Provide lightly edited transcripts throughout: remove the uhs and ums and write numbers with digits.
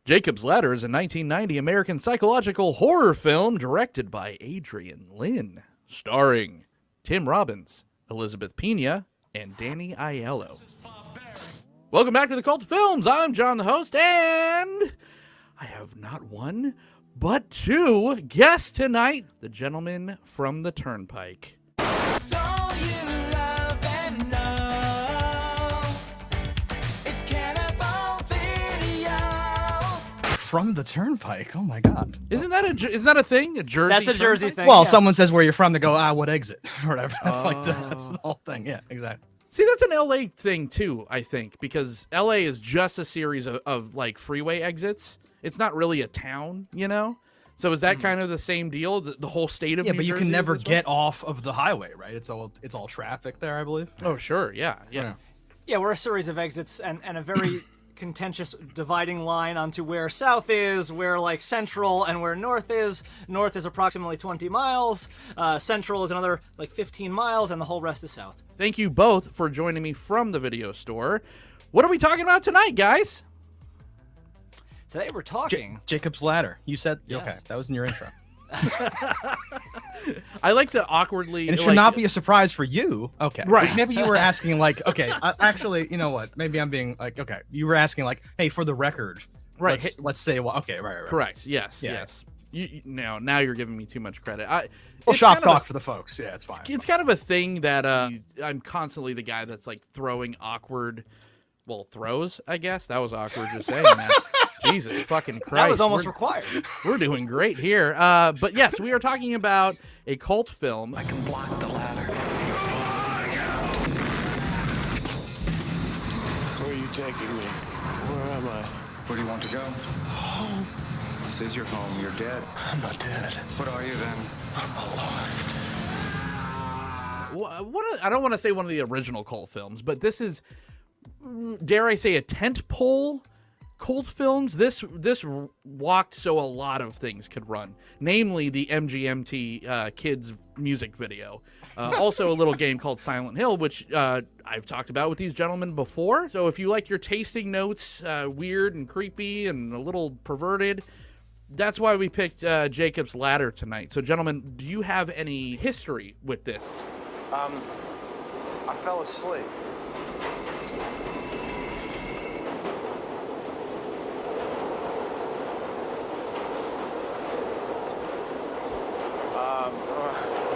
Jacob's Ladder is a 1990 American psychological horror film directed by Adrian Lyne, starring Tim Robbins, Elizabeth Pena, and Danny Aiello. Welcome back to the Cult of Films. I'm John, the host, and I have not one, but two guests tonight. The gentlemen from the Turnpike. From the Turnpike. Oh my God! Isn't that a thing? A Jersey? That's a Jersey Turnpike? thing. Well, yeah. someone says where you're from, to go, what exit or whatever. That's that's the whole thing. Yeah, exactly. See, that's an LA thing too, I think, because LA is just a series of like freeway exits. It's not really a town, you know? So is that kind of the same deal? The whole state of New but you Jersey can is never this way? get off of the highway, right? It's all traffic there, I believe. Oh, sure, yeah. Yeah, we're a series of exits and a very contentious dividing line onto where south is, where like central, and where north is. North is approximately 20 miles. Central is another like 15 miles, and the whole rest is south. Thank you both for joining me from the video store. What are we talking about tonight, guys? Today we're talking Jacob's Ladder. You said Yes. okay. That was in your intro. I like to awkwardly. And it should not be a surprise for you. Okay. Right. Maybe you were asking like, okay, actually, you know what? Maybe I'm being like, okay. You were asking like, hey, for the record, Right. Let's say, well, okay, right. Correct. Yes. Yeah. Yes. Now you're giving me too much credit. Well, it's shop kind of talk for the folks. Yeah, it's fine. It's kind of a thing that I'm constantly the guy that's like throwing awkward, throws, I guess. That was awkward just saying that. Jesus fucking Christ. that was almost required. We're doing great here. But yes, we are talking about a cult film. I can block the ladder. Where are you taking me? Where am I? Where do you want to go? Home. This is your home. You're dead. I'm not dead. What are you then? I'm alive. I don't want to say one of the original cult films, but this is, dare I say, a tentpole cult films. This walked so a lot of things could run, namely the MGMT kids music video. Also a little game called Silent Hill, which I've talked about with these gentlemen before. So if you like your tasting notes weird and creepy and a little perverted, that's why we picked Jacob's Ladder tonight. So gentlemen, do you have any history with this? I fell asleep.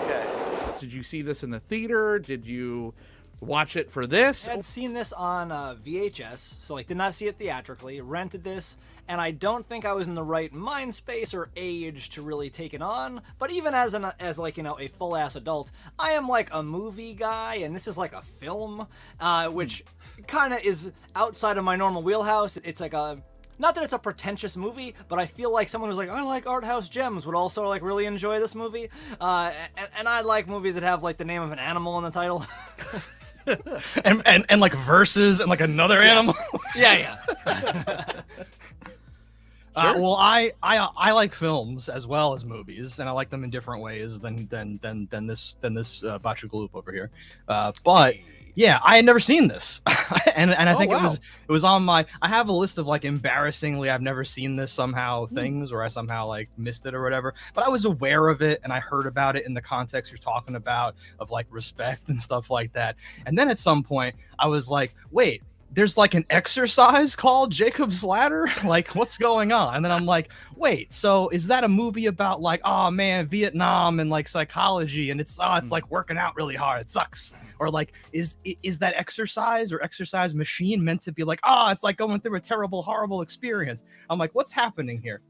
Okay. Did you see this in the theater? Did you watch it for this? I had seen this on VHS, so like did not see it theatrically, rented this, and I don't think I was in the right mind space or age to really take it on. But even as a full ass adult, I am like a movie guy, and this is like a film, which kind of is outside of my normal wheelhouse. It's like a not that it's a pretentious movie, but I feel like someone who's like, I like art house gems would also like really enjoy this movie. And I like movies that have like the name of an animal in the title. and like verses and like another animal. Yeah. Well, I like films as well as movies, and I like them in different ways than this Bachagaloop over here. But yeah, I had never seen this, and I think wow. it was on my. I have a list of like embarrassingly I've never seen this somehow things, or I somehow like missed it or whatever. But I was aware of it, and I heard about it in the context you're talking about of like respect and stuff like that. And then at some point I was like, wait. There's like an exercise called Jacob's Ladder? Like, what's going on? And then I'm like, wait, so is that a movie about like, oh man, Vietnam and like psychology, and it's like working out really hard, it sucks? Or like, is that exercise or exercise machine meant to be like, it's like going through a terrible, horrible experience? I'm like, what's happening here?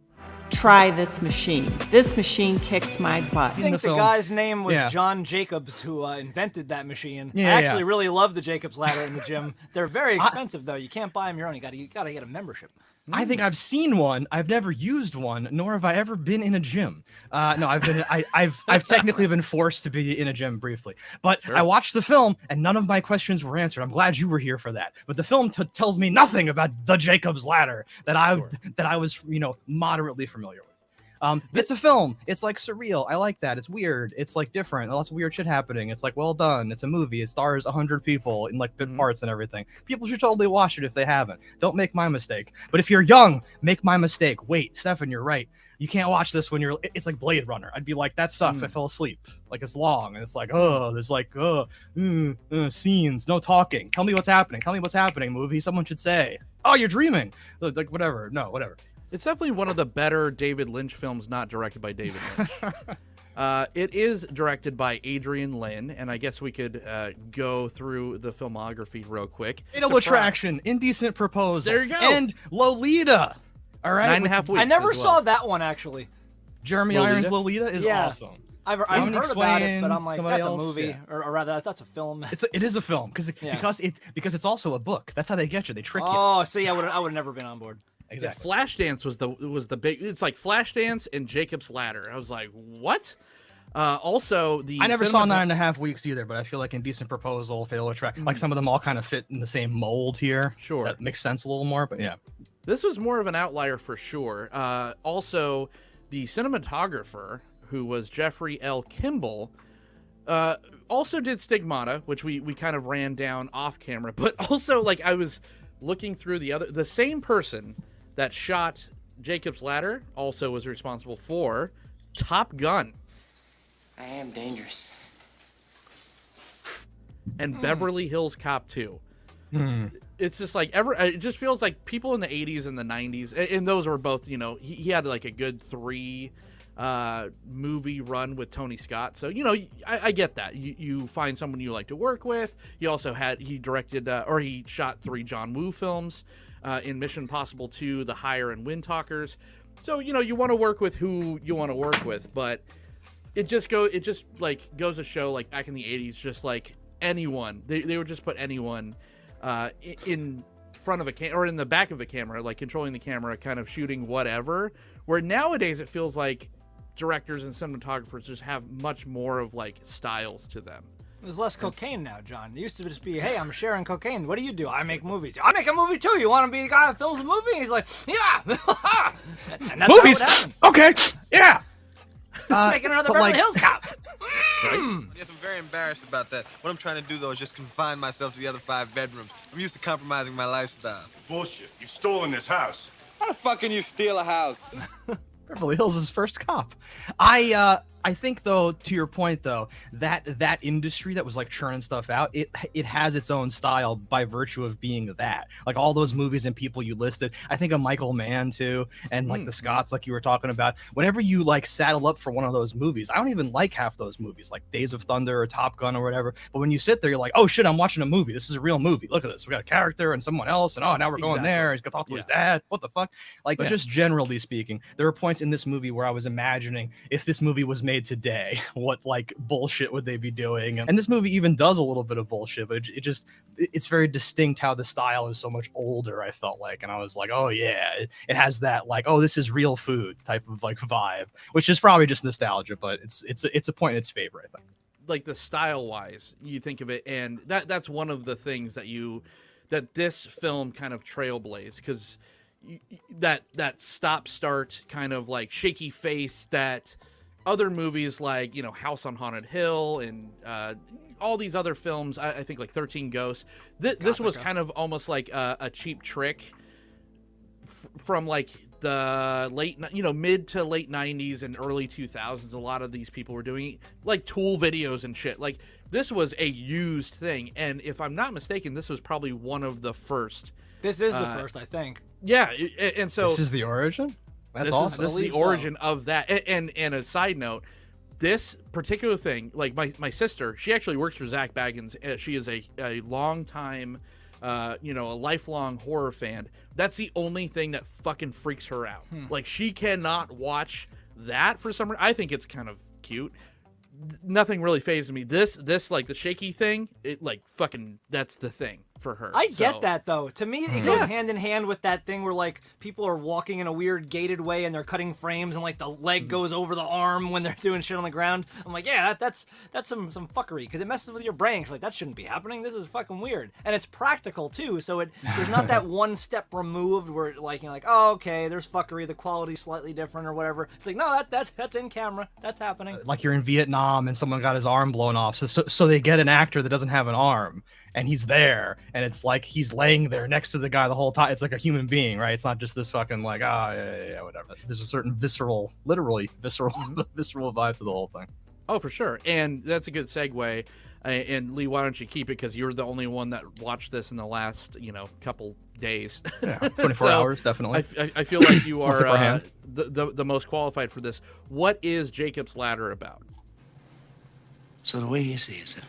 Try this machine. This machine kicks my butt. I think the film. guy's name was Yeah. John Jacobs, who invented that machine. Yeah, I actually yeah. really love the Jacobs Ladder in the gym. They're very expensive, though. You can't buy them your own. You gotta get a membership. I think I've seen one. I've never used one, nor have I ever been in a gym. No, I've technically been forced to be in a gym briefly, but Sure. I watched the film and none of my questions were answered. I'm glad you were here for that. But the film tells me nothing about the Jacob's Ladder that I was, moderately familiar with. It's a film. It's like surreal. I like that. It's weird. It's like different. Lots of weird shit happening. It's like well done. It's a movie. It stars 100 people in like bit parts and everything. People should totally watch it if they haven't. Don't make my mistake. But if you're young, make my mistake. Wait, Stefan, you're right. You can't watch this when you're. It's like Blade Runner. I'd be like, that sucks. I fell asleep. Like it's long and it's like, oh, there's like, scenes, no talking. Tell me what's happening. Tell me what's happening. Movie. Someone should say, oh, you're dreaming. Like whatever. No, whatever. It's definitely one of the better David Lynch films not directed by David Lynch. It is directed by Adrian Lin, and I guess we could go through the filmography real quick. Fatal Attraction, Indecent Proposal. There you go. And Lolita. All right. 9.5 weeks. I never as well. saw that one actually. Jeremy Lolita? Irons' Lolita is Yeah. awesome. I've Dominic heard about it, but Swain, I'm like, somebody that's a else, movie, yeah. or rather, that's a film. It is a film Yeah. because it's also a book. That's how they get you. They trick you. Oh, see, I would have never been on board. Exactly. Flashdance was the big. It's like Flashdance and Jacob's Ladder. I was like, what? Also, I never saw 9.5 weeks either, but I feel like Indecent Proposal, Fatal Attraction, like some of them all kind of fit in the same mold here. Sure. That makes sense a little more, but yeah. This was more of an outlier for sure. Also, the cinematographer, who was Jeffrey L. Kimball, also did Stigmata, which we kind of ran down off camera. But also, like, I was looking through the same person that shot Jacob's Ladder also was responsible for Top Gun. I am dangerous. And Beverly Hills Cop 2. It's just like it just feels like people in the 80s and the 90s, and those were both, you know, he had like a good 3 movie run with Tony Scott. So, you know, I get that. You find someone you like to work with. He also he directed or he shot 3 John Woo films in Mission Impossible 2, The Hire, and Wind Talkers. So, you know, you want to work with who you want to work with, but it just like goes to show, like back in the 80s, just like anyone, they would just put anyone in front of a camera or in the back of a camera, like controlling the camera, kind of shooting whatever. Where nowadays it feels like directors and cinematographers just have much more of like styles to them. There's less cocaine now, John. It used to just be, hey, I'm sharing cocaine. What do you do? I make movies. I make a movie too. You want to be the guy that films a movie? He's like, yeah. And that's Movies. how it happened. Okay. Yeah. Making another Beverly Hills Cop. Yes, I'm very embarrassed about that. What I'm trying to do, though, is just confine myself to the other 5 bedrooms. I'm used to compromising my lifestyle. Bullshit. You've stolen this house. How the fuck can you steal a house? Beverly Hills' first cop. I think though, to your point though, that industry that was like churning stuff out, it has its own style by virtue of being that. Like all those movies and people you listed, I think of Michael Mann too, and like the Scots, like you were talking about. Whenever you like saddle up for one of those movies, I don't even like half those movies, like Days of Thunder or Top Gun or whatever. But when you sit there, you're like, oh shit, I'm watching a movie. This is a real movie. Look at this. We got a character and someone else, and oh, now we're going there. He's gonna talk to his dad. What the fuck? Like, just generally speaking, there are points in this movie where I was imagining if this movie was made today, what like bullshit would they be doing? And this movie even does a little bit of bullshit, but it's very distinct how the style is so much older, I felt like. And I was like, oh yeah, it has that like, oh, this is real food type of like vibe, which is probably just nostalgia, but it's a point in its favor, I think. Like the style wise, you think of it, and that's one of the things that this film kind of trailblazed, because that stop start kind of like shaky face that other movies like, you know, House on Haunted Hill and all these other films, I think like 13 Ghosts, this was kind of almost like a cheap trick from like the mid to late 90s and early 2000s. A lot of these people were doing like Tool videos and shit. Like this was a used thing, and if I'm not mistaken, this was probably one of the first. This is the first, I think. Yeah, and so this is the origin. That's awesome. This is the origin of that. And a side note, this particular thing, like my sister, she actually works for Zach Baggins. She is a long time, a lifelong horror fan. That's the only thing that fucking freaks her out. Like she cannot watch that for some reason. I think it's kind of cute. Nothing really phases me. This like the shaky thing, it like fucking, that's the thing. for her. I get So- that though. To me, it goes hand in hand with that thing where like people are walking in a weird gated way and they're cutting frames and like the leg goes over the arm when they're doing shit on the ground. I'm like, yeah, that's some fuckery because it messes with your brain. It's like that shouldn't be happening. This is fucking weird, and it's practical too. So there's not that one step removed where like you're like, oh okay, there's fuckery. The quality's slightly different or whatever. It's like no, that's in camera. That's happening. Like you're in Vietnam and someone got his arm blown off. So they get an actor that doesn't have an arm and he's there and it's like he's laying there next to the guy the whole time. It's like a human being, right? It's not just this fucking like, yeah, whatever. There's a certain literally visceral vibe to the whole thing. Oh, for sure. And that's a good segue. And Lee, why don't you keep it? Because you're the only one that watched this in the last, couple days. Yeah, 24 hours, definitely. I feel like you What's up, are Ryan? the most qualified for this. What is Jacob's Ladder about? So the way he sees it,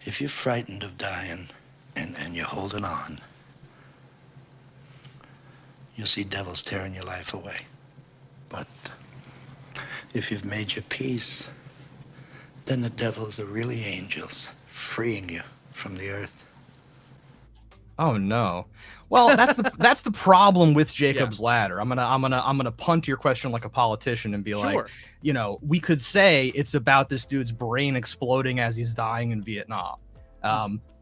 if you're frightened of dying and you're holding on, you'll see devils tearing your life away. But if you've made your peace, then the devils are really angels, freeing you from the earth. Oh no. Well, that's the problem with Jacob's Ladder. I'm gonna punt your question like a politician and be Sure. like, we could say it's about this dude's brain exploding as he's dying in Vietnam.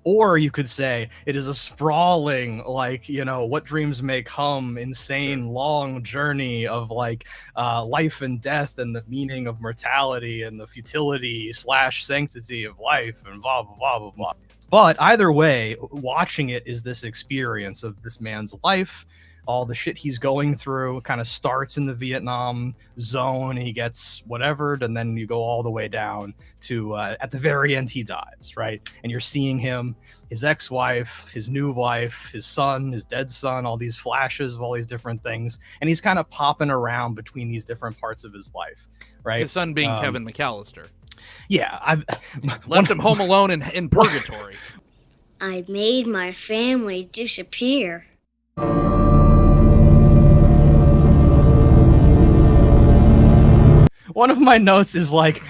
Or you could say it is a sprawling, what dreams may come, insane, long journey of life and death and the meaning of mortality and the futility / sanctity of life and blah, blah, blah, blah, blah. But either way, watching it is this experience of this man's life, all the shit he's going through. Kind of starts in the Vietnam zone, he gets whatevered, and then you go all the way down to at the very end he dies, right? And you're seeing him, his ex-wife, his new wife, his son, his dead son, all these flashes of all these different things, and he's kind of popping around between these different parts of his life, right? His son being Kevin McAllister. Yeah, I've left him home alone in purgatory. I made my family disappear. One of my notes is like,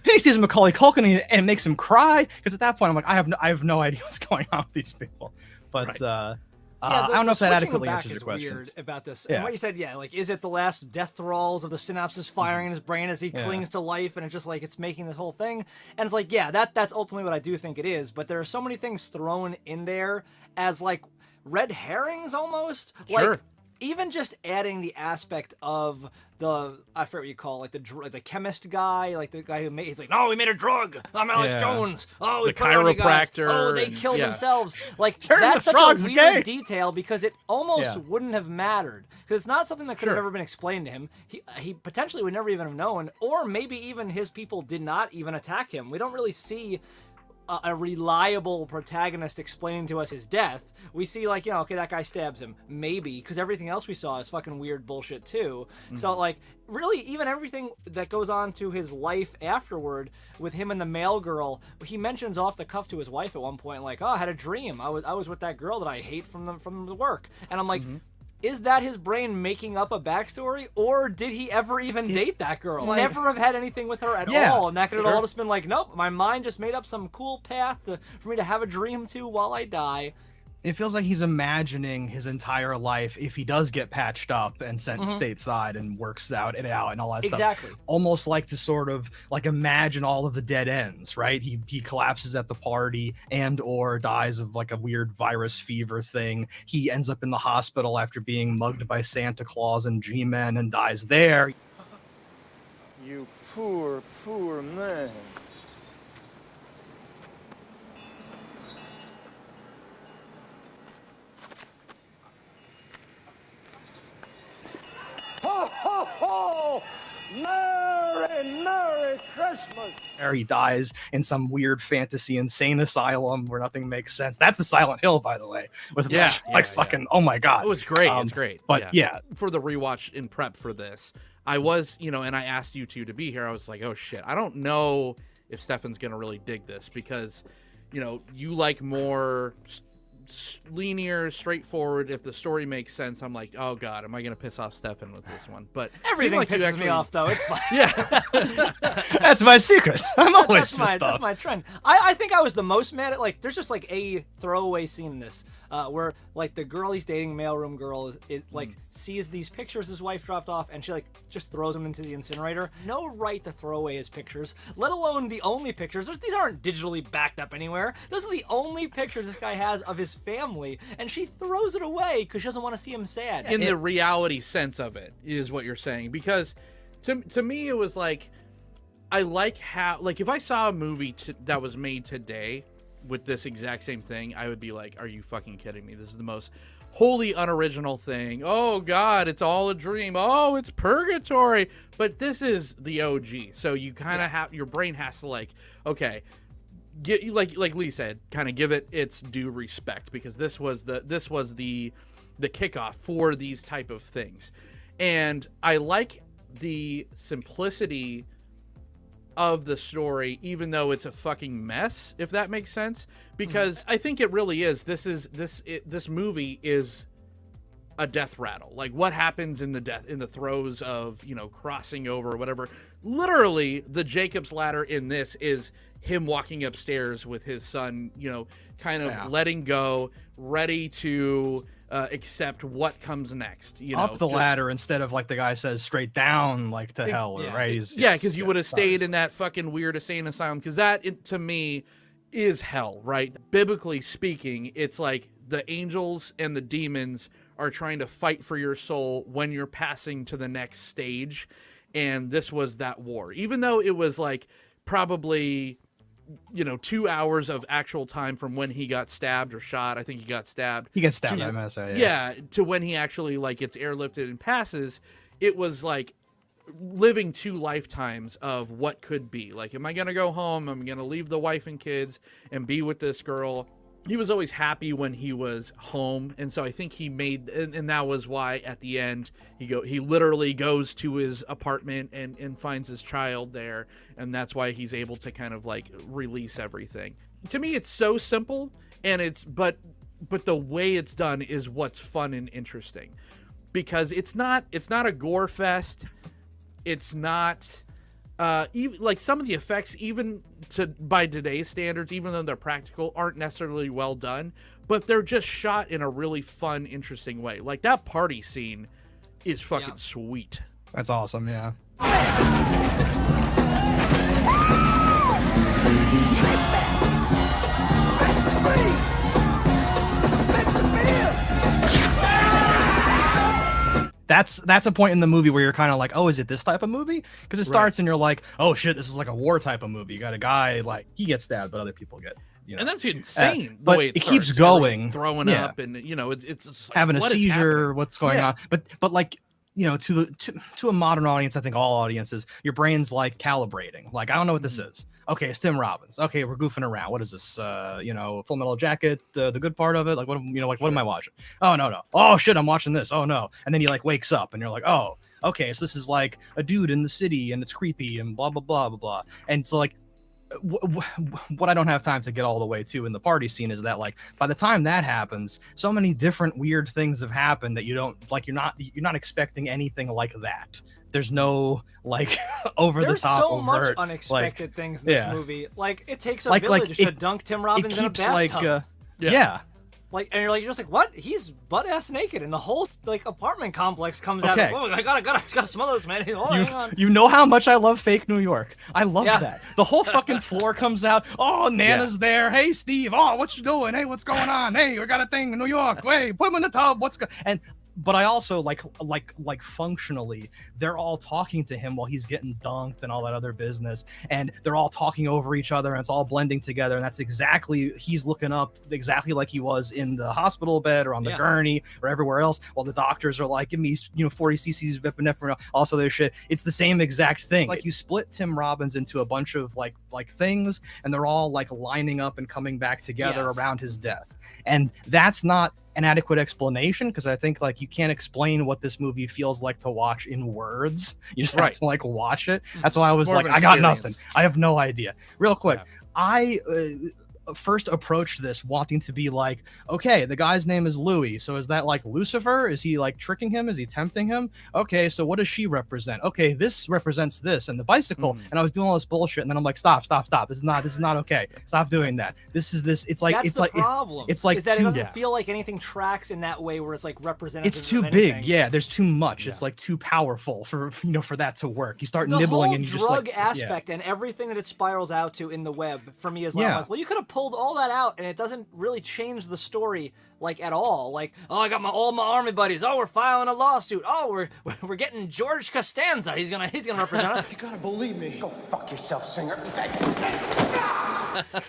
he sees Macaulay Culkin and it makes him cry, because at that point I'm like, I have no idea what's going on with these people. But Right. I don't know if that switching adequately back answers your is questions. weird about this. Yeah. And what you said, is it the last death thralls of the synapses firing in his brain as he Yeah. clings to life, and it's just like it's making this whole thing? And it's like, that's ultimately what I do think it is. But there are so many things thrown in there as like red herrings almost. Sure. Like even just adding the aspect of I forget what you call it, the chemist guy, like the guy who made, he's like, no, we made a drug. I'm Alex Yeah. Jones. Oh, we The put it on you guys. chiropractor Oh, they and- killed yeah. themselves. Like Turn the that's such frogs a weird gay. detail because it almost Yeah. wouldn't have mattered because it's not something that could have Sure. ever been explained to him. He potentially would never even have known, or maybe even his people did not even attack him. We don't really see a reliable protagonist explaining to us his death. We see okay, that guy stabs him, maybe, because everything else we saw is fucking weird bullshit too. So really, even everything that goes on to his life afterward with him and the mail girl, he mentions off the cuff to his wife at one point, like, oh, I had a dream. I was with that girl that I hate from the work, and I'm like. Is that his brain making up a backstory, or did he ever even date that girl? Never have had anything with her at all, and that could have all just been like, nope, my mind just made up some cool path for me to have a dream to while I die. It feels like he's imagining his entire life if he does get patched up and sent stateside and works out and all that stuff. Exactly. Almost like to sort of imagine all of the dead ends, right? He collapses at the party and or dies of a weird virus fever thing. He ends up in the hospital after being mugged by Santa Claus and G-Men and dies there. You poor, poor man. Ho, ho, ho! Merry, Merry Christmas! There he dies in some weird fantasy insane asylum where nothing makes sense. That's the Silent Hill, by the way. With fucking, oh my god. Oh, it's great. It's great. But yeah. For the rewatch in prep for this, I was, and I asked you two to be here. I was like, oh shit, I don't know if Stefan's gonna really dig this because, you like more linear, straightforward. If the story makes sense, I'm like, oh god, am I gonna piss off Stefan with this one? But everything like pisses me off though. It's fine. Yeah, That's my secret. I'm always pissed that's off. my trend. I think I was the most mad at, like, there's just like a throwaway scene in this where like the girl he's dating, mailroom girl, is like sees these pictures his wife dropped off, and she like just throws them into the incinerator. No right to throw away his pictures, let alone the only pictures. These aren't digitally backed up anywhere. Those are the only pictures this guy has of his family, and she throws it away because she doesn't want to see him sad. in the reality sense of it is what you're saying, because to me it was like, I like how, like, if I saw a movie that was made today with this exact same thing, I would be like, are you fucking kidding me? This is the most wholly unoriginal thing. Oh god, it's all a dream. Oh, it's purgatory. But this is the OG, so you kind of have, your brain has to like, okay, get, like Lee said, kind of give it its due respect, because this was the kickoff for these type of things. And I like the simplicity of the story, even though it's a fucking mess, if that makes sense, because I think it really is. This movie is a death rattle. Like, what happens in the throes of, you know, crossing over or whatever. Literally, the Jacob's Ladder in this is him walking upstairs with his son, you know, kind of letting go, ready to accept what comes next. You know, up the ladder instead of, like the guy says, straight down, like to hell, right? Because you would have stayed in that fucking weird insane asylum, because that, to me, is hell, right? Biblically speaking, it's like the angels and the demons are trying to fight for your soul when you're passing to the next stage, and this was that war. Even though it was like probably, you know, 2 hours of actual time from when he got stabbed or shot. I think he got stabbed. He gets stabbed, I must say. Yeah, to when he actually, like, gets airlifted and passes. It was like living 2 lifetimes of what could be. Like, am I going to go home? Am I going to leave the wife and kids and be with this girl? He was always happy when he was home, and so I think he made, and that was why at the end he literally goes to his apartment and finds his child there, and that's why he's able to kind of like release everything. To me, it's so simple, and but the way it's done is what's fun and interesting, because it's not a gore fest. It's not even like some of the effects, even by today's standards, even though they're practical, aren't necessarily well done, but they're just shot in a really fun, interesting way. Like that party scene is fucking sweet. That's awesome. Yeah. That's a point in the movie where you're kind of like, oh, is it this type of movie? Because it starts and you're like, oh shit, this is like a war type of movie. You got a guy, like, he gets stabbed, but other people get, you know. And that's insane. The but way it keeps going, throwing up, and you know, it's like, having a seizure. What's going on? But like, you know, to a modern audience, I think all audiences, your brain's like calibrating. Like, I don't know what this is. Okay, it's Tim Robbins. Okay, we're goofing around. What is this? You know, Full Metal Jacket, the good part of it. Like, what, you know, like, what am I watching? Oh, no. Oh, shit, I'm watching this. Oh, no. And then he, like, wakes up, and you're like, oh, okay, so this is, like, a dude in the city, and it's creepy, and blah, blah, blah, blah, blah. And so, like, what I don't have time to get all the way to in the party scene is that, like, by the time that happens, so many different weird things have happened that you don't, like, you're not expecting anything like that. There's no, like, over the top. There's so overt, much unexpected like, things in this movie. Like, it takes a village like to dunk Tim Robbins in a bathtub. Like, and you're just like, what? He's butt ass naked, and the whole like apartment complex comes out. Like, oh, I gotta smell those, man. Oh, hang on. You know how much I love fake New York. I love that. The whole fucking floor comes out. Oh, Nana's there. Hey, Steve. Oh, what you doing? Hey, what's going on? Hey, we got a thing in New York. Hey, put him in the tub. But I also like functionally, they're all talking to him while he's getting dunked and all that other business, and they're all talking over each other, and it's all blending together. And that's exactly, he's looking up exactly like he was in the hospital bed or on the gurney or everywhere else, while the doctors are like, give me 40 cc's of epinephrine, also their shit. It's the same exact thing. It's like you split Tim Robbins into a bunch of like things, and they're all like lining up and coming back together around his death. And that's not an adequate explanation, because I think like you can't explain what this movie feels like to watch in words. You just have to like watch it. That's why I was like, I got nothing. I have no idea. Real quick, I first approached this wanting to be like, okay, the guy's name is Louis, so is that like Lucifer? Is he like tricking him? Is he tempting him? Okay, so what does she represent? Okay, this represents this and the bicycle. And I was doing all this bullshit, and then I'm like, stop. This is not okay. Stop doing that. This. It's like That's it's the like problem. it's like is that too, it doesn't feel like anything tracks in that way where it's like representative. it's too of anything. big. Yeah, there's too much. It's like too powerful for for that to work. You start The nibbling whole and you just drug like aspect and everything that it spirals out to in the web for me is Yeah. like, well, you could have pulled all that out and it doesn't really change the story like at all. Like, oh, I got all my army buddies. Oh, we're filing a lawsuit. Oh, we're getting George Costanza. He's gonna represent us. You gotta believe me. Go fuck yourself, singer.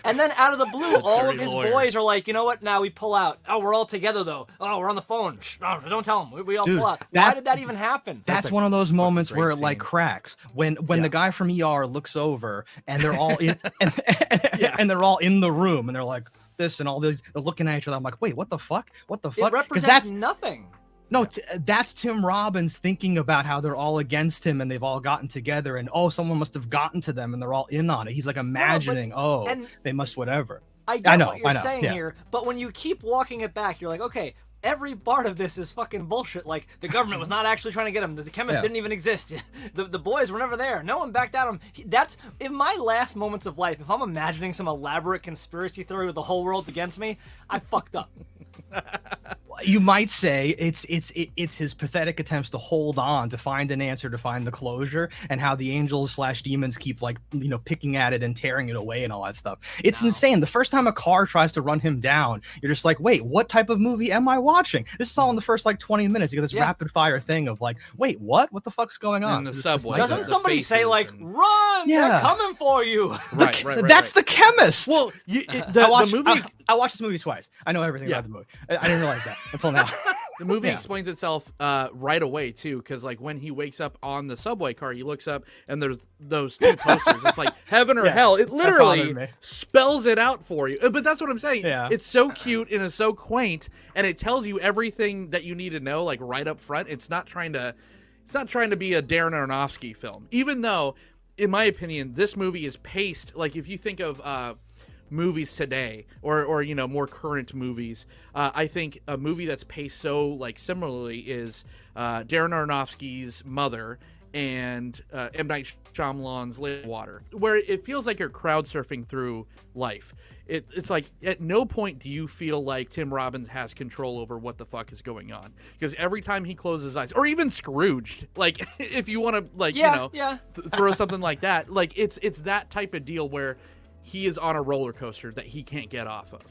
And then out of the blue, all of dirty his lawyer. boys are like, you know what? Now we pull out. Oh, we're all together though. Oh, we're on the phone. Shh, no, don't tell them. We all Dude, pull out. Why that- did that even happen? That's one of those moments great where it like scene. cracks when the guy from ER looks over and they're all in and they're all in the room and they're like this and all this. They're looking at each other. I'm like, wait, what the fuck? What the It fuck? represents that's nothing. no, that's Tim Robbins thinking about how they're all against him and they've all gotten together and oh, someone must have gotten to them and they're all in on it. He's like imagining, and- they must whatever. I get know, what you're I know, saying yeah. here, but when you keep walking it back, you're like, okay, every part of this is fucking bullshit. Like, the government was not actually trying to get him. The chemist Yeah. didn't even exist. The boys were never there. No one backed out him. That's, in my last moments of life, if I'm imagining some elaborate conspiracy theory with the whole world's against me, I fucked up. You might say it's his pathetic attempts to hold on, to find an answer, to find the closure, and how the angels / demons keep like picking at it and tearing it away and all that stuff. It's insane. The first time a car tries to run him down, you're just like, wait, what type of movie am I watching? This is all in the first like 20 minutes. You get this Yeah. rapid fire thing of like, wait, what the fuck's going on? In the It's subway. like- Doesn't the somebody say, faces like, and- run, Yeah. they're coming for you? Right. That's the chemist. Well, I the watched, movie. I watched this movie twice. I know everything Yeah. about the movie. I didn't realize that until now. The movie Yeah. explains itself right away too, because like when he wakes up on the subway car, he looks up and there's those two posters. It's like heaven or Yes, hell. It that literally bothered me. spells it out for you. But that's what I'm saying. Yeah. It's so cute and it's so quaint, and it tells you everything that you need to know, like right up front. It's not trying to be a Darren Aronofsky film, even though, in my opinion, this movie is paced like if you think of movies today or more current movies, I think a movie that's paced so like similarly is Darren Aronofsky's Mother and M. Night Shyamalan's Lake Water, where it feels like you're crowd surfing through life. It's like at no point do you feel like Tim Robbins has control over what the fuck is going on, because every time he closes his eyes, or even Scrooged, like if you want to like throw something like that, like it's that type of deal where he is on a roller coaster that he can't get off of,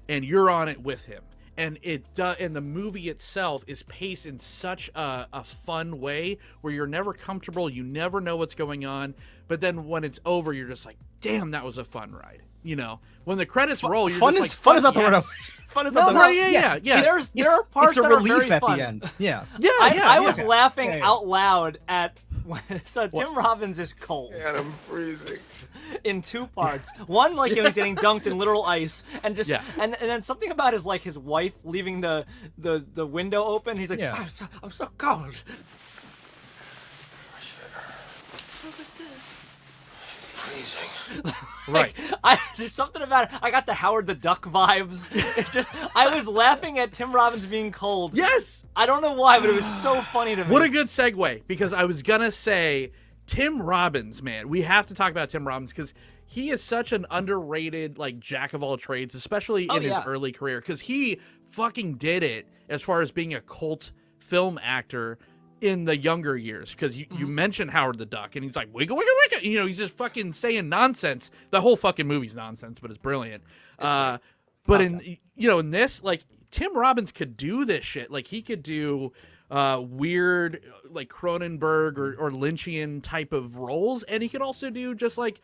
and you're on it with him. And and the movie itself is paced in such a fun way where you're never comfortable, you never know what's going on, but then when it's over, you're just like, damn, that was a fun ride. When the credits roll, you're Fun just is like, fun is not fuck the word. yes. Fun is No, not the no, word. yeah. There are parts it's a that are relief very at fun. the end. Yeah. I was laughing Yeah, yeah. out loud at so Tim Robbins is cold And I'm freezing. in two parts. One, like he's getting dunked in literal ice, and just and then something about his like his wife leaving the window open. He's like, Yeah. I'm so cold. Freezing. Right. There's something about it. I got the Howard the Duck vibes. It's just I was laughing at Tim Robbins being cold. Yes. I don't know why, but it was so funny to me. What a good segue, because I was gonna say Tim Robbins, man. We have to talk about Tim Robbins because he is such an underrated like jack of all trades, especially in his early career, because he fucking did it as far as being a cult film actor in the younger years. Because you mentioned Howard the Duck, and he's like wiggle wiggle wiggle, he's just fucking saying nonsense. The whole fucking movie's nonsense, but it's brilliant. But in in this, like, Tim Robbins could do this shit. Like, he could do weird like Cronenberg or Lynchian type of roles, and he could also do just like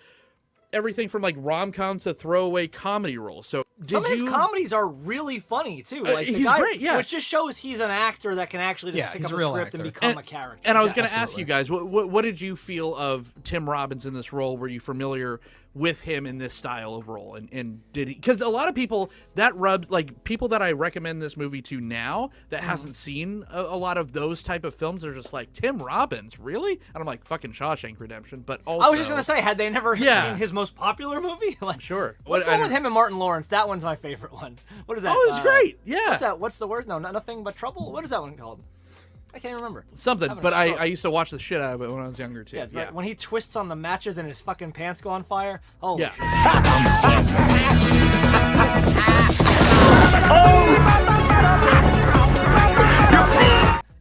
everything from like rom-coms to throwaway comedy roles. So some of his comedies are really funny too. Like the he's guy, great, yeah. which just shows he's an actor that can actually just pick he's up a a real script and actor. become a character. And I was going to ask you guys, what did you feel of Tim Robbins in this role? Were you familiar with him in this style of role, and did he? Because a lot of people that rubs like people that I recommend this movie to now that hasn't seen a lot of those type of films. They're just like, Tim Robbins, really? And I'm like, fucking Shawshank Redemption. But also, I was just gonna say, had they never seen his most popular movie? Like, sure. What's the one with him and Martin Lawrence? That one's my favorite one. What is that? Oh, it was great. Yeah. What's that? What's the word? No, Nothing But Trouble. What is that one called? I can't remember. Something, but I used to watch the shit out of it when I was younger too. Yeah, right. When he twists on the matches and his fucking pants go on fire. Holy shit.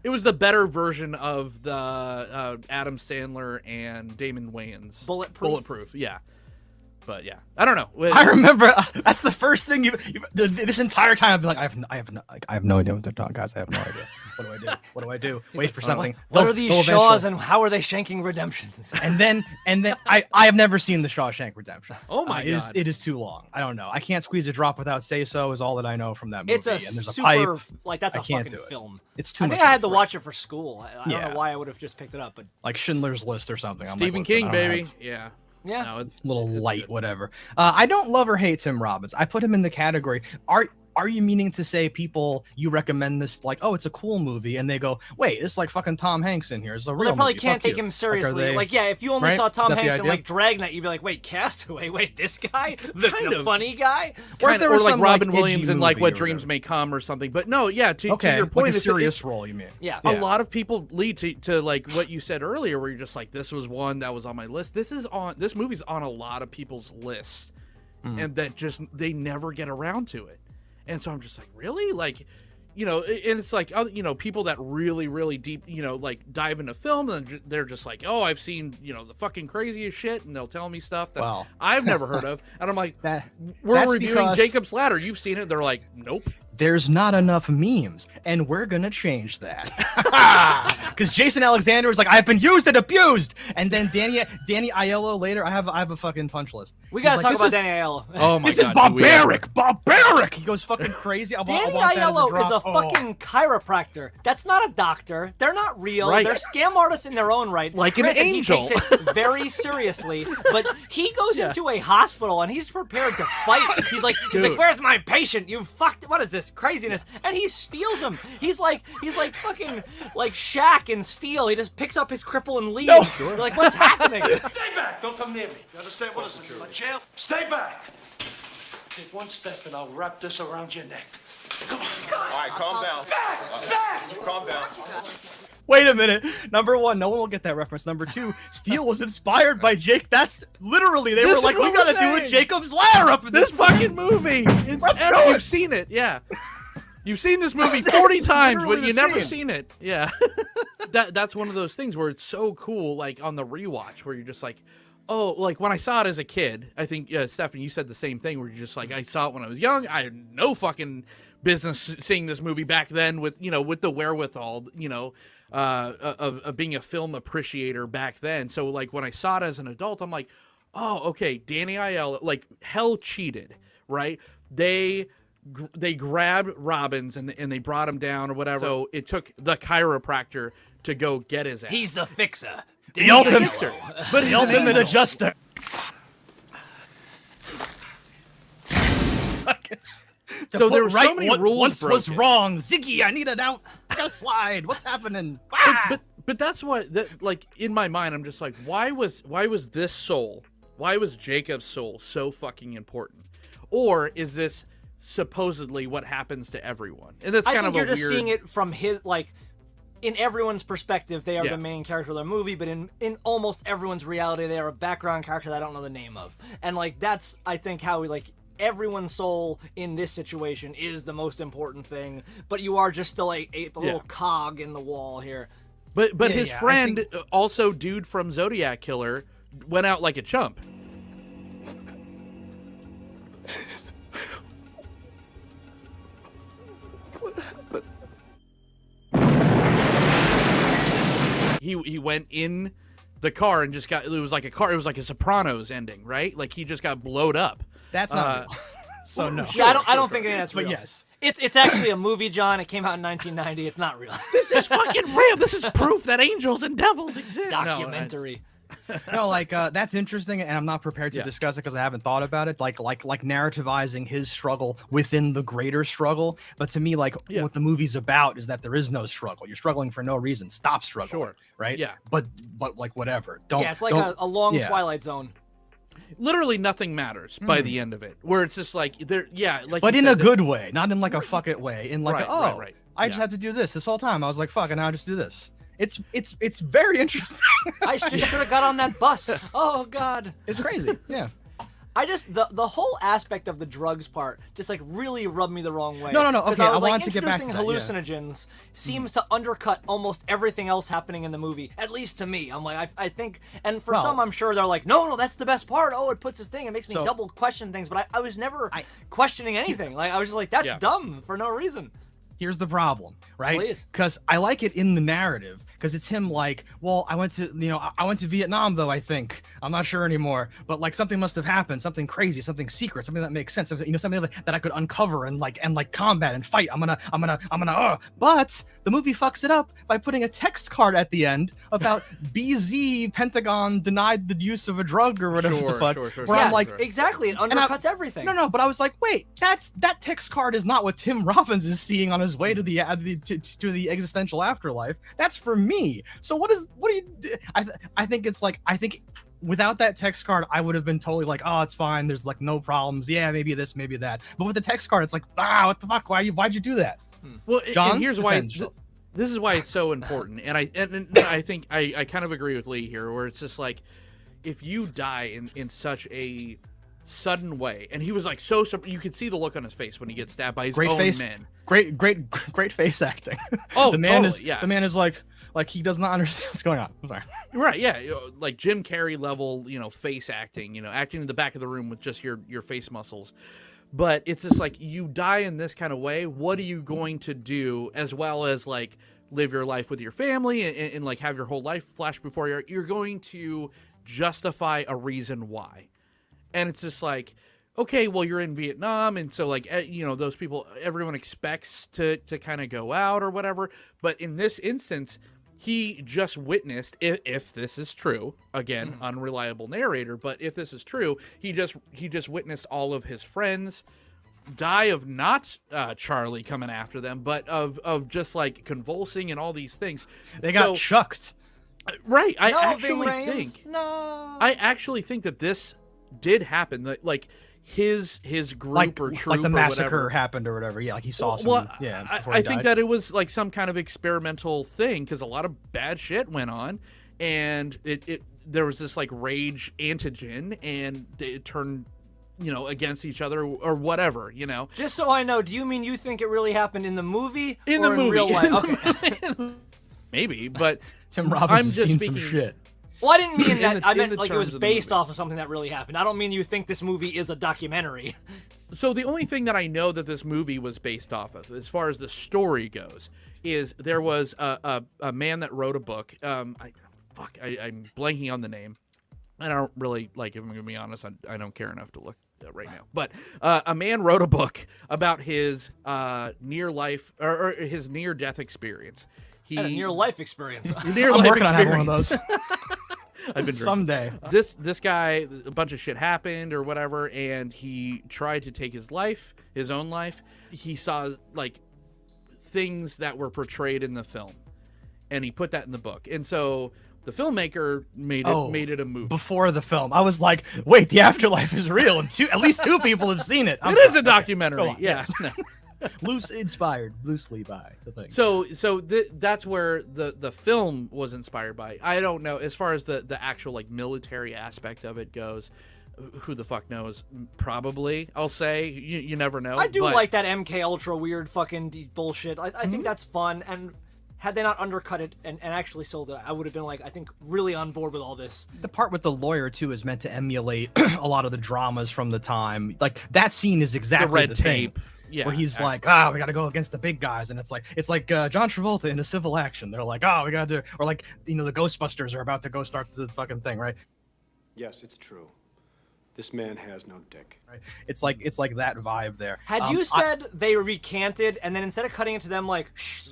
It was the better version of the Adam Sandler and Damon Wayans. Bulletproof, yeah. But yeah, I don't know. I remember that's the first thing this entire time I've been like, I have no idea what they're talking, guys. I have no idea. What do I do? What do I do? Wait for something. What are these Shaws and how are they shanking redemptions? and then I have never seen the Shawshank Redemption. Oh my god, it is too long. I don't know. I can't squeeze a drop without say so is all that I know from that movie. It's a and there's super a pipe. like that's a fucking do it. film. It's too much. I think I had to watch it for school. I don't know why I would have just picked it up, but like Schindler's List or something. Stephen King, baby. Yeah. Yeah, no, it's little light, whatever. I don't love or hate Tim Robbins. I put him in the category. Are you meaning to say people you recommend this like, oh, it's a cool movie, and they go, wait, it's like fucking Tom Hanks in here. It's a real. They probably movie. can't Fuck take you. him seriously. Like, yeah, if you only saw Tom Hanks in like idea? Dragnet, you'd be like, wait, Castaway, wait, this guy, the funny guy, or if there was like some, Robin like, Williams edgy in like movie What or Dreams whatever. May Come or something. But no, yeah, to your point, like a it's serious role, you mean? Yeah. A lot of people lead to like what you said earlier, where you're just like, this was one that was on my list. This movie's on a lot of people's lists, and that just they never get around to it. And so I'm just like, really? Like, you know, and it's like, you know, people that really, really deep, you know, like dive into film, and they're just like, oh, I've seen, you know, the fucking craziest shit, and they'll tell me stuff that I've never heard of. And I'm like, we're reviewing Jacob's Ladder. You've seen it. They're like, nope. There's not enough memes, and we're gonna change that. Because Jason Alexander was like, I've been used and abused, and then Danny Aiello later. I have a fucking punch list. We gotta talk about Danny Aiello. Oh my god, this is barbaric. He goes fucking crazy. Danny Aiello is a fucking chiropractor. That's not a doctor. They're not real. Right. They're scam artists in their own right. Like an Granted, angel. He takes it very seriously, but he goes into a hospital and he's prepared to fight. He's like, where's my patient? You fucked. What is this craziness? And he steals him. He's like fucking like Shaq in Steel. He just picks up his cripple and leaves. You're like, what's happening? Stay back! Don't come near me. You understand? What is this, a jail? Stay back! Take one step and I'll wrap this around your neck. Come on. All right, calm down. Back! Calm down. Wait a minute. Number one, no one will get that reference. Number two, Steel was inspired by Jake. That's literally they were like, we gotta do a Jacob's Ladder up in this fucking movie. You've seen it, yeah. You've seen this movie 40 times, but you've never seen it. Yeah. That's one of those things where it's so cool, like on the rewatch, where you're just like, oh, like when I saw it as a kid, I think, Stefan, you said the same thing, where you're just like, I saw it when I was young. I had no fucking business seeing this movie back then with, you know, with the wherewithal, you know, of being a film appreciator back then. So like when I saw it as an adult, I'm like, oh, okay, Danny Aiello, like hell cheated, right? They grabbed Robbins and they brought him down or whatever. So it took the chiropractor to go get his ass. He's the fixer. The ultimate, but the ultimate adjuster. So there were so many rules once broken. was wrong. Ziggy, I need it out. I gotta slide. What's happening? But that's what like in my mind I'm just like, why was this soul? Why was Jacob's soul so fucking important? Or is this supposedly what happens to everyone? And that's kind of a weird. I think you're just seeing it from his like. In everyone's perspective, they are the main character of the movie, but in almost everyone's reality, they are a background character that I don't know the name of. And, like, that's, I think, how we, like, everyone's soul in this situation is the most important thing, but you are just still a little cog in the wall here. But his friend, also dude from Zodiac Killer, went out like a chump. What happened? He went in the car and just got, it was like a Sopranos ending, right? Like he just got blowed up. That's not real. So no. Yeah, I don't think that's real. But yes. It's actually a movie, John. It came out in 1990. It's not real. This is fucking real. This is proof that angels and devils exist. Documentary. No, like that's interesting, and I'm not prepared to Yeah. discuss it because I haven't thought about it. Like narrativizing his struggle within the greater struggle. But to me, like what the movie's about is that there is no struggle. You're struggling for no reason. Stop struggling. Sure. Right. Yeah. But like whatever. Don't. Yeah, it's like don't- a long yeah. Twilight Zone. Literally nothing matters by the end of it. Where it's just like there, yeah, like. But you in said, a good way, not in like a fuck it way. In like Right, a, oh, right. I just Yeah. have to do this whole time. I was like, fuck, and now I just do this. It's very interesting. I just should have got on that bus. Oh God. It's crazy. Yeah. I just the whole aspect of the drugs part just like really rubbed me the wrong way. No. 'Cause Okay, I was I like, wanted to get back to introducing that, yeah. hallucinogens seems to undercut almost everything else happening in the movie. At least to me, I'm like I think, and for Well- some, I'm sure they're like, no, that's the best part. Oh, it puts this thing. It makes me So- double question things. But I was never questioning anything. Like I was just like, that's Yeah. dumb for no reason. Here's the problem, right? Please. Because I like it in the narrative, because it's him like, well, I went to Vietnam though, I think. I'm not sure anymore, but like something must have happened, something crazy, something secret, something that makes sense, something that I could uncover and like combat and fight. I'm gonna. But the movie fucks it up by putting a text card at the end about BZ Pentagon denied the use of a drug or whatever the fuck. Where I'm like, exactly, it and I- undercuts everything. No, but I was like, wait, that text card is not what Tim Robbins is seeing on his way to the to the existential afterlife. That's for me. So what do you? I think it's like without that text card, I would have been totally like, oh, it's fine. There's like no problems. Yeah, maybe this, maybe that. But with the text card, it's like, what the fuck? Why'd you do that? Well, John, and here's why. defend. This is why it's so important, and I think I kind of agree with Lee here, where it's just like, if you die in such a sudden way, and he was like you could see the look on his face when he gets stabbed by his Great own face, men. great face acting. Oh, the man totally, yeah. The man is like he does not understand what's going on. I'm sorry. Right, yeah, like Jim Carrey level, face acting, acting in the back of the room with just your face muscles. But it's just like, you die in this kind of way, what are you going to do, as well as like live your life with your family and like have your whole life flash before you're going to justify a reason why. And it's just like, okay, well, you're in Vietnam, and so like those people, everyone expects to kind of go out or whatever. But in this instance, he just witnessed, if this is true, again, unreliable narrator, but if this is true, he just witnessed all of his friends die of not Charlie coming after them, but of just like convulsing and all these things. They got chucked. Right. I No. actually think that this did happen. Like his group or troop like the or massacre whatever happened or whatever. Yeah, like he saw some. Well, yeah, I before he think died. that it was like some kind of experimental thing, because a lot of bad shit went on, and there was this like rage antigen, and it turned against each other or whatever. Just so I know, do you mean you think it really happened in the movie In or the movie. in real life? Okay. Maybe, but Tim Robbins I'm has just seen speaking, some shit. Well, I didn't mean In that. the- I in meant the like it was terms of the based movie. off of something that really happened. I don't mean you think this movie is a documentary. So the only thing that I know that this movie was based off of, as far as the story goes, is there was a man that wrote a book. I'm blanking on the name. I don't really like. If I'm gonna be honest, I don't care enough to look right now. But a man wrote a book about his near life or his near death experience. He Had a near life experience. near I'm life working on having experience. one of those. I've been drinking. Someday. This guy, a bunch of shit happened or whatever, and he tried to take his own life. He saw like things that were portrayed in the film, and he put that in the book. And so the filmmaker made it a movie. Before the film, I was like, wait, the afterlife is real, and at least two people have seen it. It is a documentary. Go on, Yeah. yes. Loosely by the thing. So that's where the film was inspired by. I don't know, as far as the actual like military aspect of it goes, who the fuck knows? Probably, I'll say. You never know. I do but like that MK Ultra weird fucking bullshit. I think that's fun, and had they not undercut it and actually sold it, I would have been like, I think, really on board with all this. The part with the lawyer too is meant to emulate a lot of the dramas from the time. Like that scene is exactly the red thing. tape. Yeah, where he's like, we gotta go against the big guys, and it's like John Travolta in a civil action. They're like, we gotta do, or like the Ghostbusters are about to go start the fucking thing, right? Yes, it's true. This man has no dick. Right. It's like that vibe there. Had you said they recanted, and then instead of cutting it to them like, shh,